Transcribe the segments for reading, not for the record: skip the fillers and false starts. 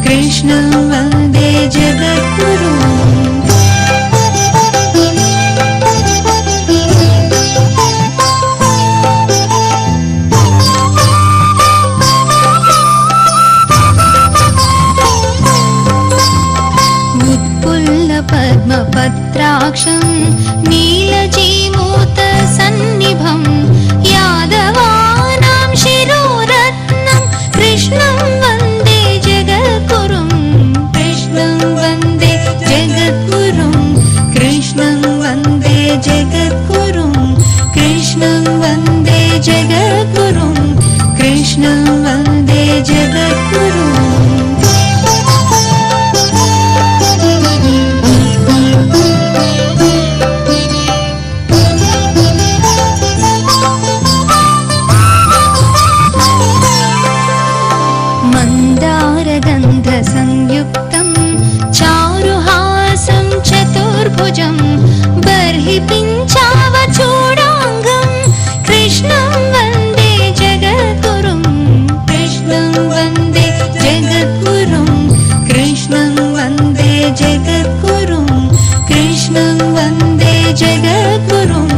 कृष्णं वन्दे जगद्गुरुम्। पद्मपत्राक्षं नीलजीमूतसन्निभं यादवानां शिरोरत्नं कृष्णं वन्दे जगद्गुरुं। कृष्णं वन्दे जगद्गुरुं। कृष्णं वन्दे जगद्गुरुं। कृष्णं वन्दे जगद्गुरुं। कृष्णं वन्दे जगद्गुरुं। संयुक्तं चारुहासं चतुर्भुजं बर्हि पिञ्चावचूडाङ्गं कृष्णं वन्दे जगद्गुरुं। कृष्णं वन्दे जगद्गुरुं। कृष्णं वन्दे जगद्गुरुं। कृष्णं वन्दे जगद्गुरुं।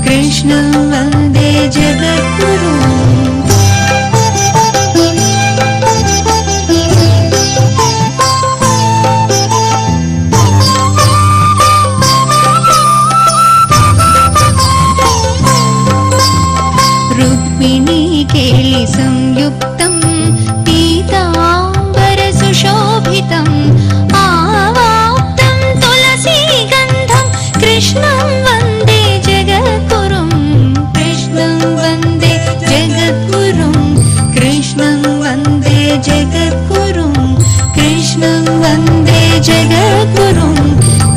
कृष्णं वन्दे जगद्गुरुं। संयुक्तं पीताम्बरसुशोभितम् आवाप्तं तुलसीगन्धं कृष्णं वन्दे जगद्गुरुं। कृष्णं वन्दे जगद्गुरुं। कृष्णं वन्दे जगद्गुरुं। कृष्णं वन्दे जगद्गुरुं।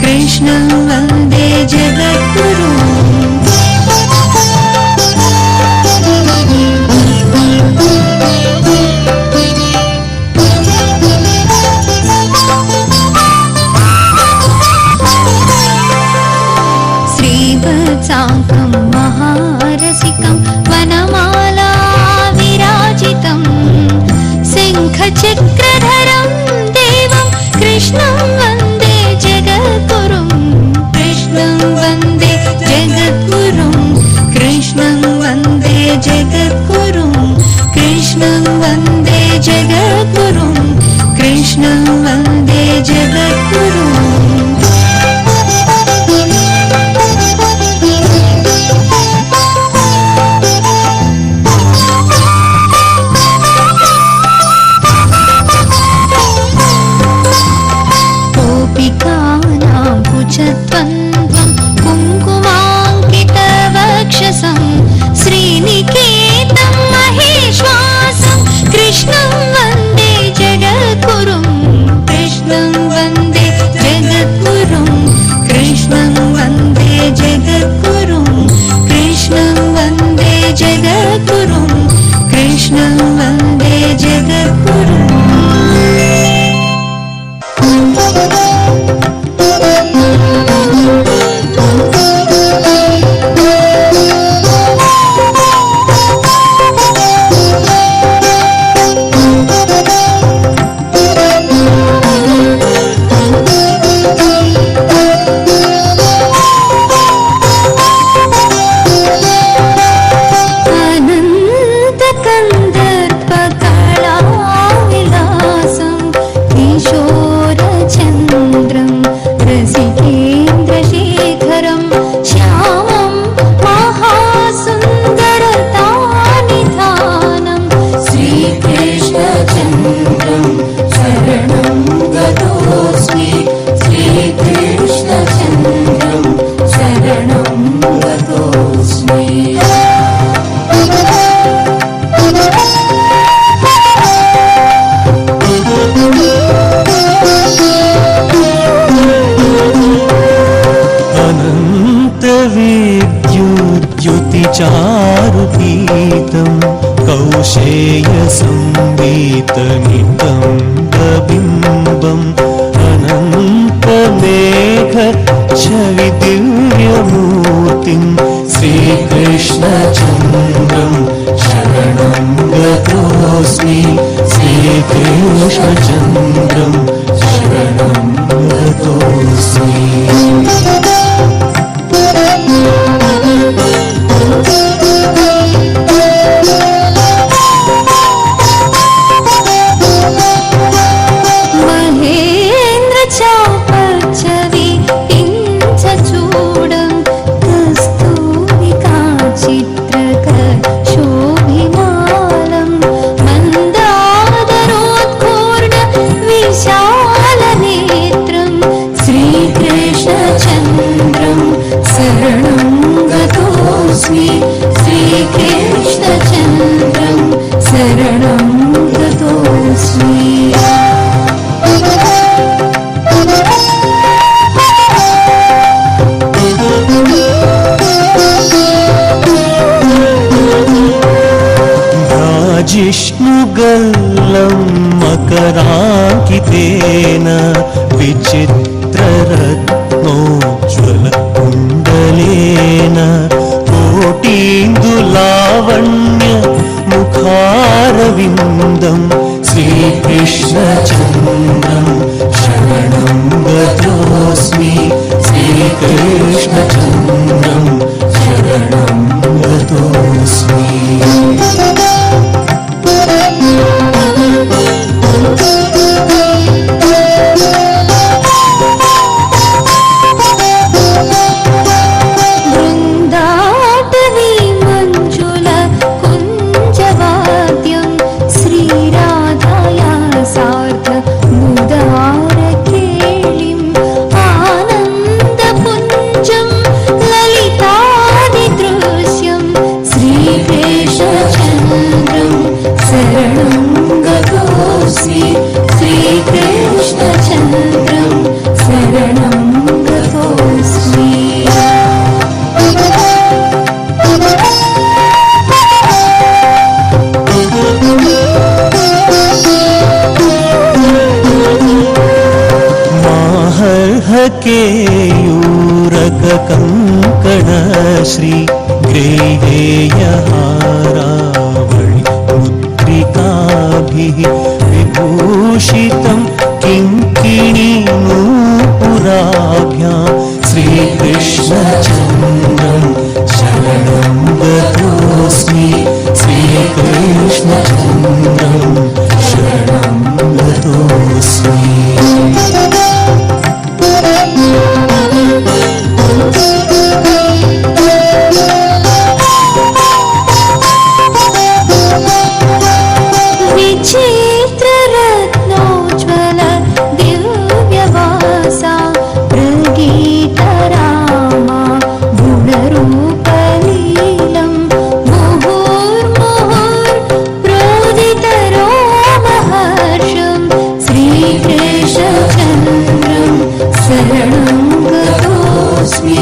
कृष्णं वन्दे जगद्गुरुं। श्रीवत्साङ्कं महारसिकं वनमाला विराजितं शङ्खचक्रधरं देवं कृष्णं वन्दे जगद्गुरुं। कृष्णं वन्दे जगद्गुरुं। कृष्णं वन्दे जगद्गुरुं। कृष्णं वन्दे जगद्गुरुं। कृष्णं वन्दे जगद्गुरुं। कुचद्वन्द्वं कुङ्कुमाङ्कितवक्षसं श्रीनिकेतं महेश्वासं कृष्णं वन्दे जगद्गुरुं। कृष्णं वन्दे जगद्गुरुं। कृष्णं वन्दे जगद्गुरुं। कृष्णं वन्दे जगद्गुरुं। कृष्णं वन्दे जगद्गुरुं। चारुगीतं कौशेयसंगीतमितं बिम्बम् अनन्तमेघच्छविदिव्यमूर्तिं श्रीकृष्णचन्द्रं शरणं गतोऽस्मि। श्रीकृष्णचन्द्र गल्लं मकराङ्कितेन विचित्ररत्नोज्ज्वलकुण्डलेन कोटीन्दुलावण्य मुखारविन्दं श्रीकृष्णचन्द्रं शरणं गतोऽस्मि श्रीकृष्णचन्द्रं शरणं गतोऽस्मि वृन्दाटवी मञ्जुल कुञ्जवाद्यं श्रीराधाया सार्ध मुदारकेलिम् आनन्दपुञ्जं ललितादिदृश्यं श्रीकृष्णचन्द्रं शरणं गतोऽस्मि श्रीकृष्णचन्द्रं शरणं गतोऽस्मि केयूरकङ्कण श्री ग्रेयेयहारावळि मुद्रिकाभिः विभूषितं किङ्किणीनूपुराभ्यां श्रीकृष्णचन्द्रं शरणं गतोऽस्मि श्रीकृष्णचन्द्रं शरणं गतोऽस्मि विचित्ररत्नोज्ज्वल दिव्यवासा प्रगीतरामा गुणरूपलीलं मुहुर्मुहुर्प्रोदितरोमहर्षं श्रीकृष्णचन्द्रं शरणं गतोऽस्मि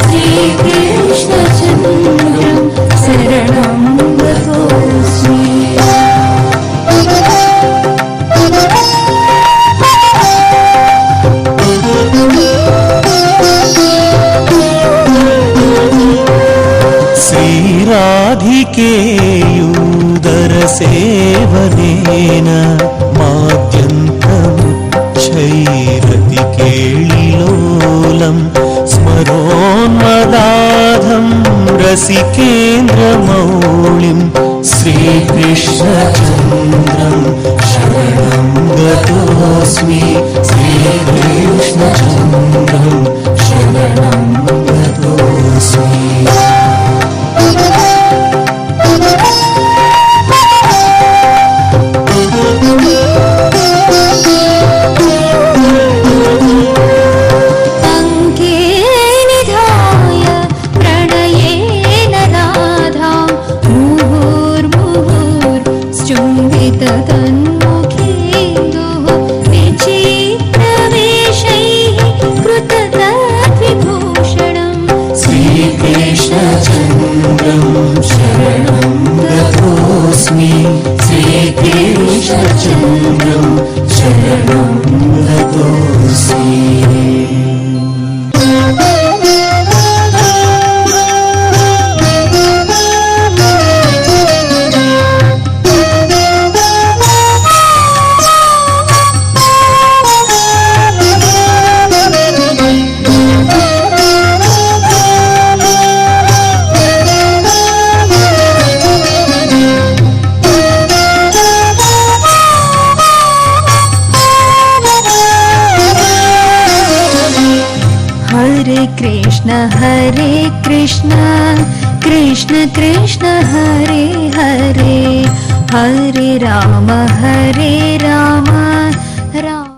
श्रीकृष्णचन्द्रं शरणं गतोऽस्मि श्रीराधिकेयूदरसेवनेन माद्यन्तमुच्चैरतिकेळिलोलं स्मरोन्मदाधं रसिकेन्द्रमौळिं श्रीकृष्णचन्द्रं शरणं गतोऽस्मि श्रीकृष्णचन्द्रं शरणं गतोऽस्मि हरे कृष्ण कृष्ण कृष्ण हरे हरे हरे राम राम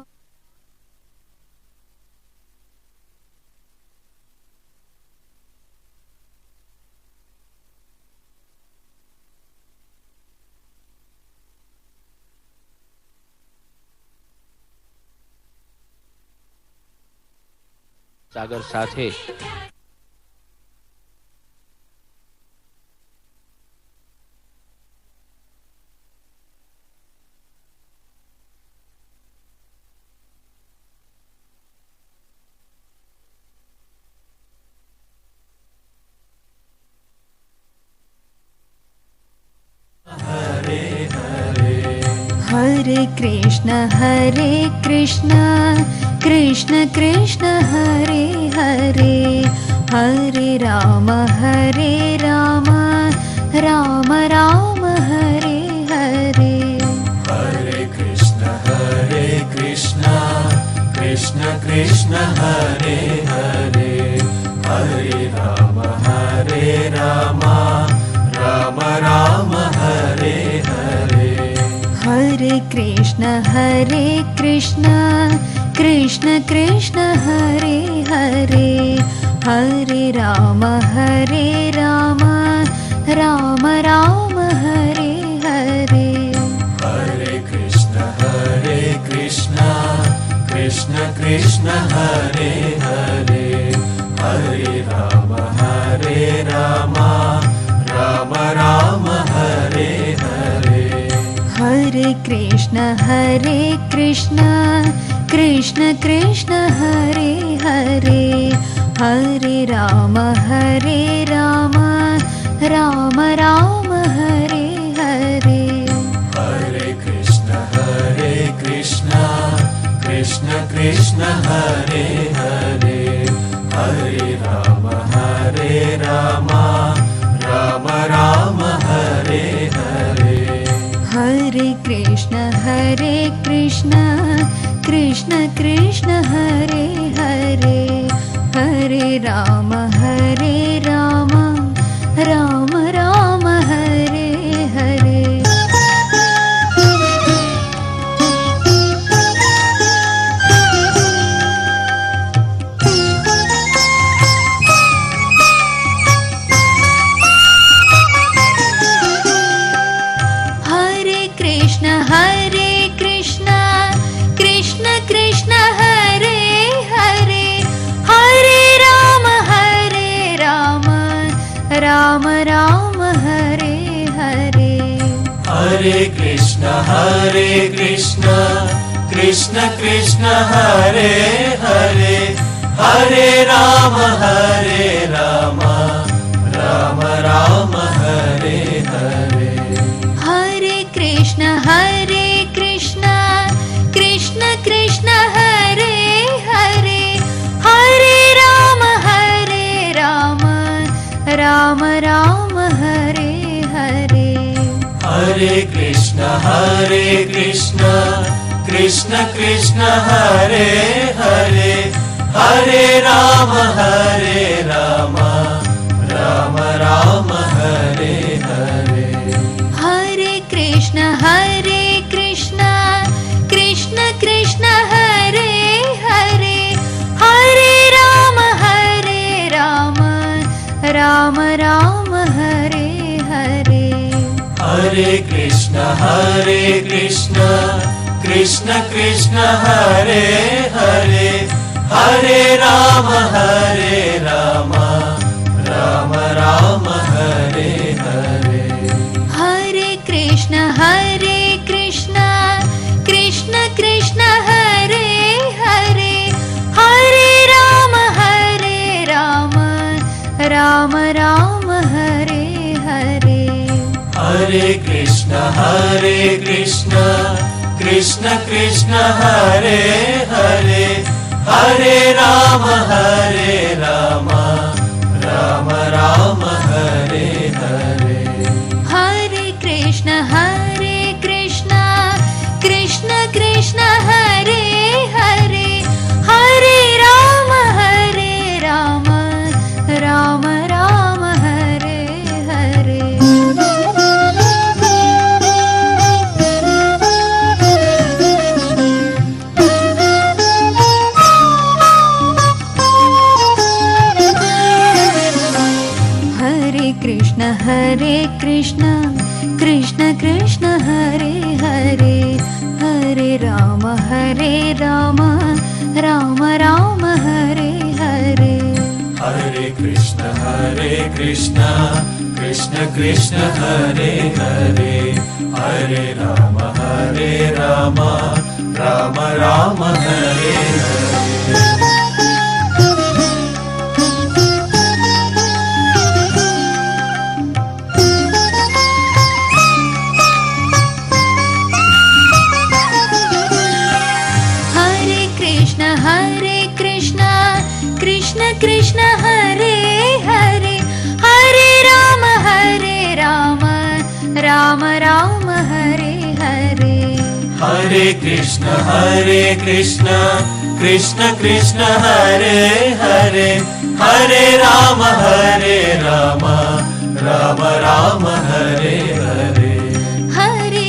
સાગર સાથે हरे कृष्ण कृष्ण कृष्ण हरे हरे, हरे राम राम राम हरे हरे। हरे कृष्ण कृष्ण कृष्ण हरे हरे, हरे राम राम राम हरे हरे। हरे कृष्ण कृष्ण कृष्ण हरे हरे, हरे राम राम राम हरे हरे। हरे कृष्ण कृष्ण कृष्ण हरे हरे, हरे राम राम राम हरे हरे। हरे कृष्ण कृष्ण कृष्ण हरे हरे, हरे राम राम राम हरे हरे। हरे कृष्ण कृष्ण कृष्ण हरे हरे, हरे राम राम राम हरे हरे। हरे कृष्ण कृष्ण कृष्ण हरे हरे, हरे राम राम राम हरे हरे। कृष्ण कृष्ण हरे हरे, हरे राम राम राम हरे हरे। हरे कृष्ण कृष्ण कृष्ण हरे हरे, हरे राम राम राम हरे हरे। हरे कृष्ण कृष्ण कृष्ण हरे हरे, हरे राम राम राम हरे हरे। हरे कृष्ण कृष्ण कृष्ण हरे हरे, हरे राम राम राम हरे हरे। हरे कृष्ण कृष्ण कृष्ण हरे हरे, हरे राम राम राम हरे हरे। हरे कृष्ण कृष्ण कृष्ण हरे हरे, हरे राम राम राम हरे हरे। हरे कृष्ण कृष्ण कृष्ण हरे हरे, हरे राम राम राम हरे हरे। हरे कृष्ण कृष्ण कृष्ण हरे हरे, हरे राम राम राम हरे हरे। हरे कृष्ण कृष्ण कृष्ण हरे हरे, हरे राम राम राम हरे हरे। हरे कृष्ण कृष्ण कृष्ण हरे हरे, हरे राम राम राम हरे हरे। हरे कृष्ण कृष्ण कृष्ण हरे हरे, हरे राम राम राम हरे हरे। कृष्ण हरे हरे हरे राम राम राम हरे हरे हरे कृष्ण कृष्ण कृष्ण हरे हरे हरे राम राम राम हरे हरे हरे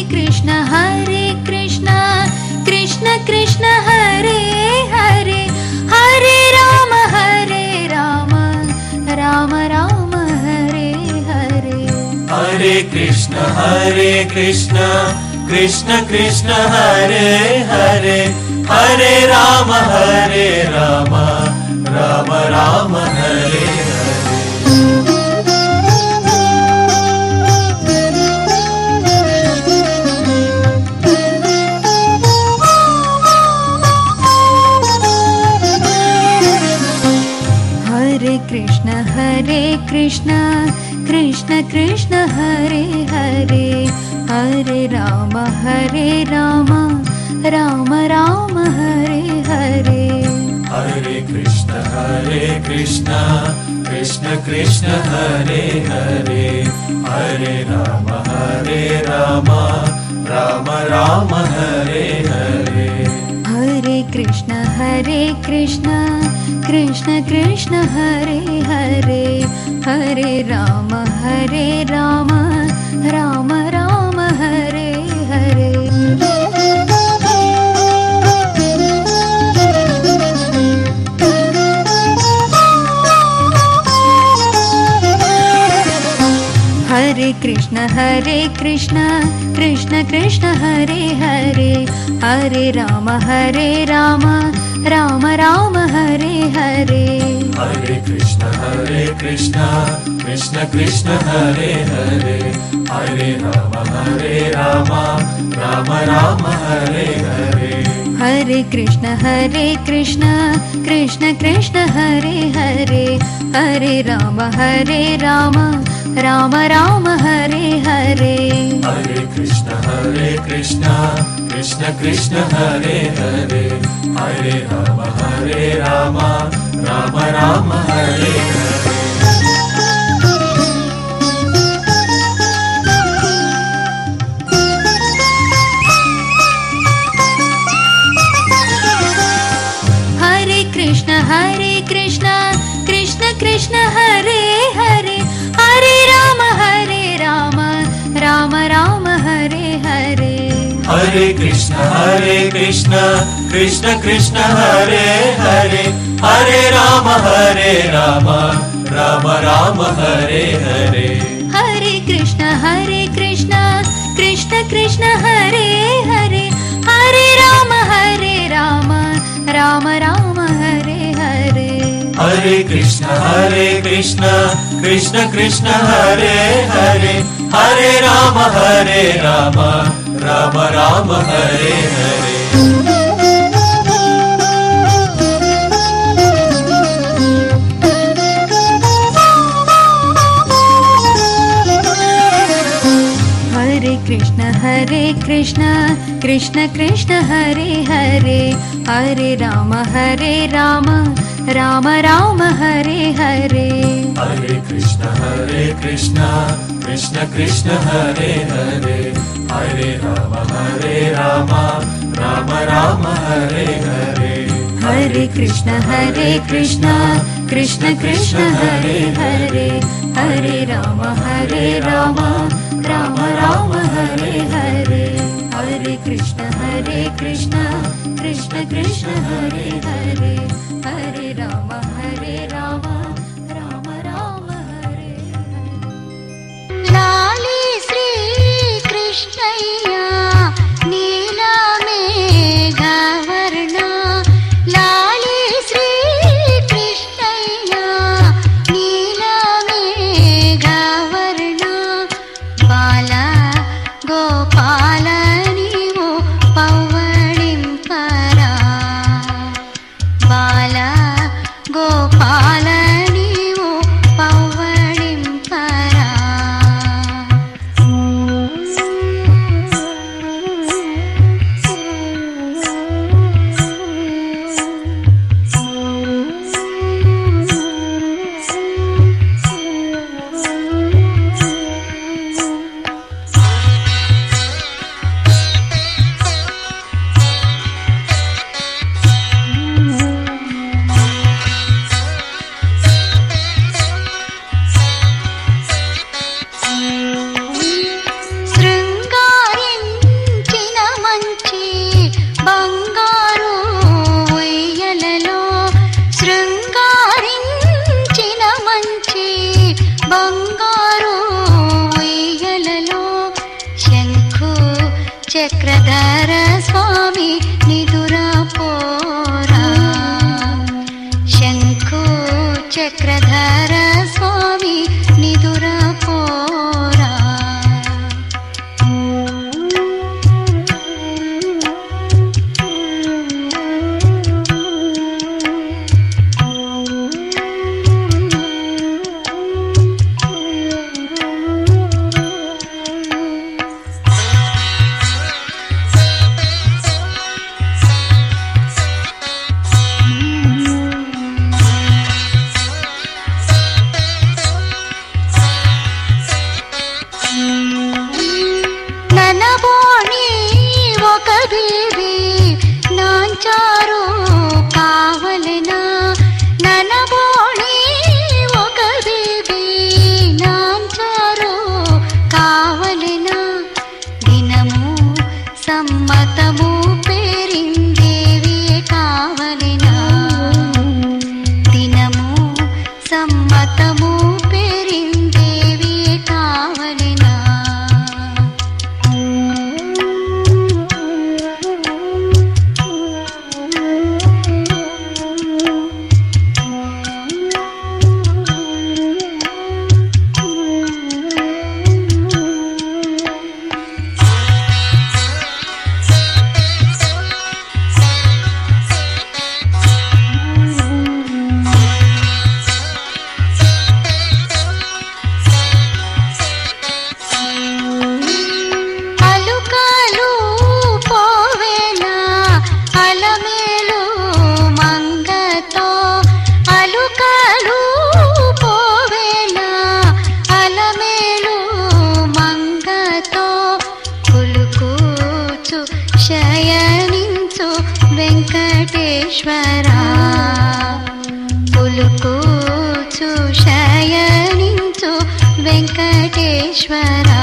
कृष्ण कृष्ण कृष्ण हरे हरे हरे राम राम राम हरे हरे हरे कृष्ण कृष्ण कृष्ण हरे हरे हरे राम राम हरे हरे हरे कृष्ण कृष्ण कृष्ण हरे हरे हरे राम राम राम हरे हरे हरे कृष्ण कृष्ण हरे हरे हरे राम राम राम हरे हरे हरे कृष्ण कृष्ण हरे हरे हरे राम राम राम हरे हरे हरे कृष्ण कृष्ण हरे हरे हरे राम राम राम हरे हरे हरे कृष्ण कृष्ण हरे हरे हरे राम राम राम हरे हरे हरे कृष्ण कृष्ण हरे हरे हरे राम राम राम हरे हरे हरे कृष्ण कृष्ण हरे हरे हरे राम राम राम हरे हरे हरे कृष्ण कृष्ण हरे हरे हरे राम राम राम हरे हरे हरे कृष्ण कृष्ण हरे हरे हरे राम राम राम हरे हरे हरे कृष्ण कृष्ण हरे हरे हरे राम राम राम हरे हरे हरे कृष्ण कृष्ण हरे हरे हरे राम राम राम हरे हरे हरे कृष्ण कृष्ण हरे हरे हरे राम राम राम हरे हरे हरे कृष्ण कृष्ण हरे हरे हरे राम राम राम हरे हरे हरे कृष्ण कृष्ण हरे हरे हरे राम राम राम हरे हरे हरे कृष्ण कृष्ण हरे हरे हरे राम राम राम हरे हरे लाली श्री कृष्णय्या नीला मेघवर्ण लाली श्री कृष्णय्या नीला मेघवर्ण बाला गोपाल नीवो पवणिंपरा बाला गो వెంకటేశ్వరా పులుకూచు శయనించు వెంకటేశ్వరా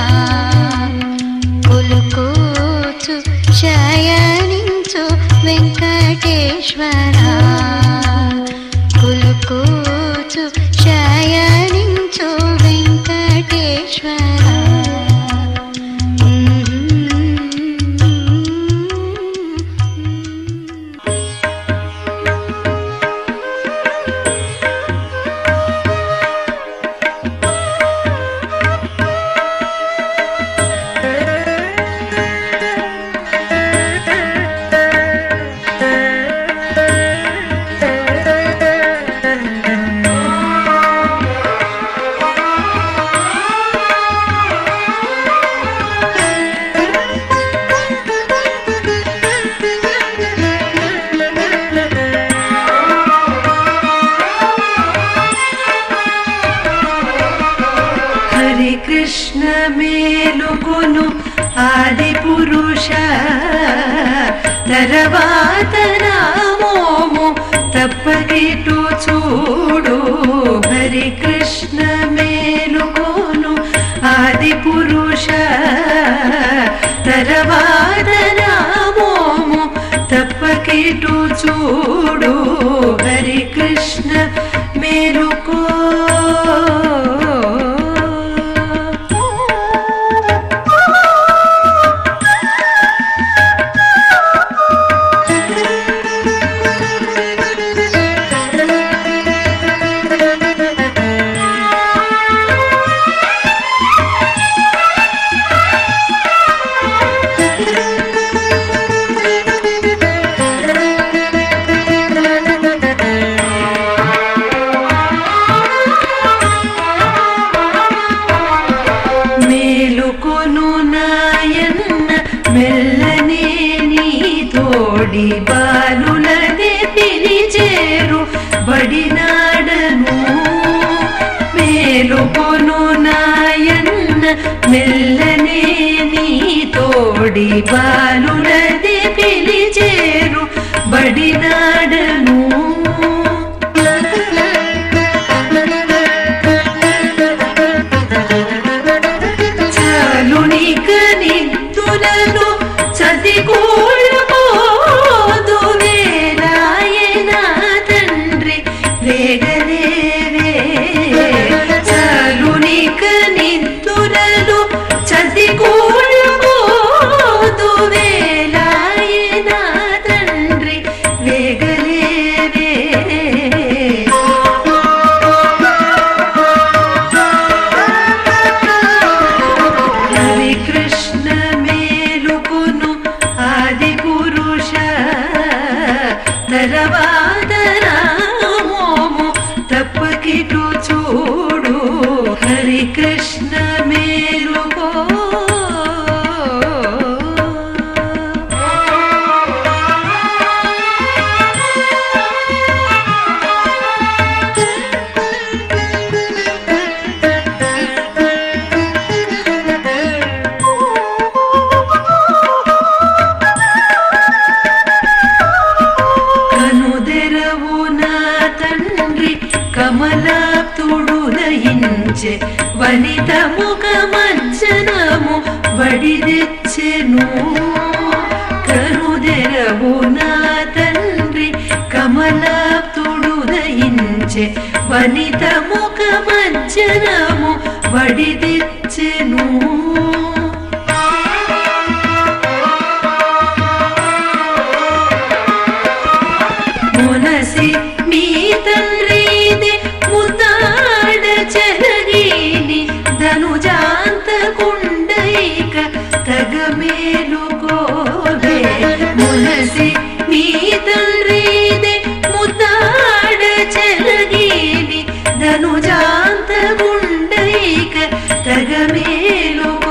పులుకూచు శయనించు వెంకటేశ్వరా పులుకూచు శయనించు వెంకటేశ్వరా కృష్ణ మేలుకొను ఆది పురుష తర్వాత నామోము తప్పగిటు చూడు హరి కృష్ణ మేలుకొను ఆది పురుష తర్వాత నామోము తప్పగిటు చూడు హరి కృష్ణ మేలుకో మెల్లనే నీ తోడి బాలులదే పిలిచేరు బడినాడను మేలుకొను నాయన్న మెల్లనే నీ తోడి బాలులదే పిలిచేరు బడినాడను తప్పకిటు చూడు హరి కృష్ణ మేలుకో కమలాప్తుడు దయించే వనిత ముఖ మజ్జనము బడిదెచ్చెను కనుదెరవు నా తండ్రి కమలాప్తుడు దయించే వనిత ముఖ మజ్జనము బడిదెచ్చెను మునసి మీ తండ్రి చరగీని ధనుజాంత కుండైక తగమేలుకోవే మునసి నీ తండ్రిదే ముతాడ చరగీని ధనుజాంత కుండైక తగమేలుకోవే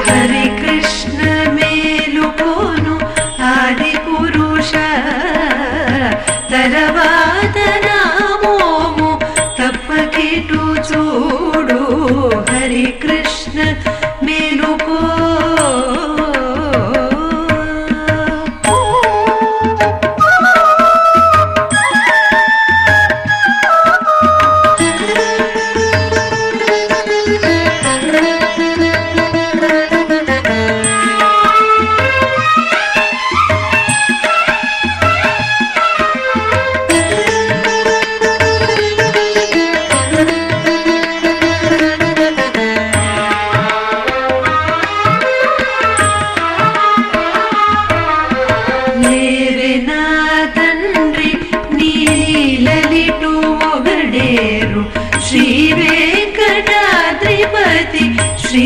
హరి కృష్ణ మేలుకోను ఆది పురుష తర్వాత నామోము తప్ప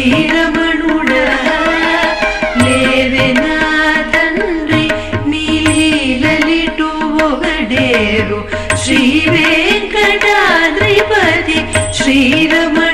శ్రీరమణుడ లేవెనా తండ్రి నీలీలలిటు ఒగడేరు శ్రీ వెంకటాద్రిపతి శ్రీరమణ